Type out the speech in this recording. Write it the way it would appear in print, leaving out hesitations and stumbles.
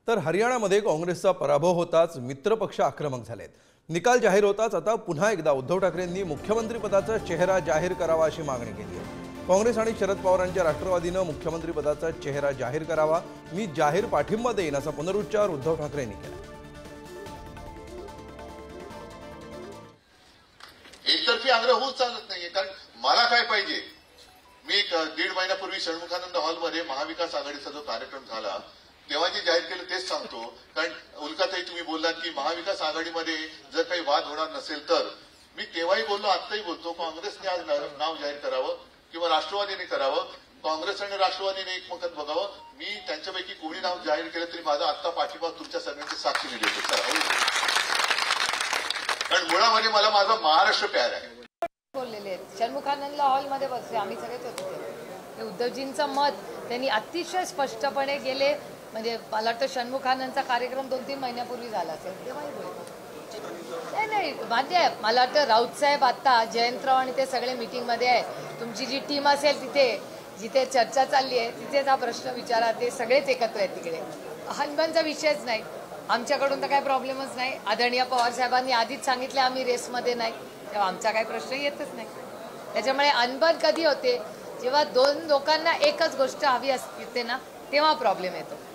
तर हरियाणामध्ये काँग्रेसचा पराभव होताच मित्रपक्ष आक्रमक झालेत। निकाल जाहीर होताच आता पुन्हा एकदा उद्धव ठाकरेंनी मुख्यमंत्रीपदाचा चेहरा जाहीर करावा अशी मागणी केली आहे। काँग्रेस आणि शरद पवारांच्या राष्ट्रवादीने मुख्यमंत्रीपदाचा चेहरा जाहीर करावा, मी जाहीर पाठिंबा देईन असा पुनरुच्चार उद्धव ठाकरेंनी केला। एकतर्फी आग्रह होऊच चालत नाहीये, कारण मला काय पाहिजे, मी 1.5 महिन्यापूर्वी षण्मुखानंद हॉलमध्ये महाविकास आघाडीचा जो कार्यक्रम झाला तेव्हा जे जाहीर केलं तेच सांगतो। कारण उल्काताई तुम्ही बोललात की महाविकास आघाडीमध्ये जर काही वाद होणार नसेल तर, मी तेव्हाही बोललो आत्ताही बोलतो, काँग्रेसने आज नाव जाहीर करावं किंवा राष्ट्रवादीने करावं, काँग्रेस आणि राष्ट्रवादीने एकमत बघावं। मी त्यांच्यापैकी कोणी नाव जाहीर केलं तरी माझा आत्ता पाठिंबा तुमच्या सगळ्यांची साक्षीने देतो। कारण मुळामध्ये मला माझा महाराष्ट्र प्यार आहे। बोललेले षण्मुखानंद हॉलमध्ये बसले, आम्ही सगळेच होते। उद्धवजींचं मत त्यांनी अतिशय स्पष्टपणे गेले, म्हणजे मला वाटतं षण्मुखानंदचा कार्यक्रम 2-3 महिन्यापूर्वी झाला असेल तेव्हाही बोलतो। नाही मान्य आहे, मला वाटतं राऊत साहेब आता जयंतराव आणि ते सगळे मीटिंगमध्ये आहे। तुमची जी टीम असेल तिथे जिथे चर्चा चालली आहे तिथेच हा प्रश्न विचारा, ते सगळेच एकत्र आहेत तिकडे। हनबनचा विषयच नाही, आमच्याकडून तर काही प्रॉब्लेमच नाही। आदरणीय पवार साहेबांनी आधीच सांगितले आम्ही रेसमध्ये नाही, तेव्हा आमचा काही प्रश्न येतच नाही। त्याच्यामुळे अनबन कधी होते, जेव्हा 2 लोकांना एकच गोष्ट हवी असते ना, तेव्हा प्रॉब्लेम येतो।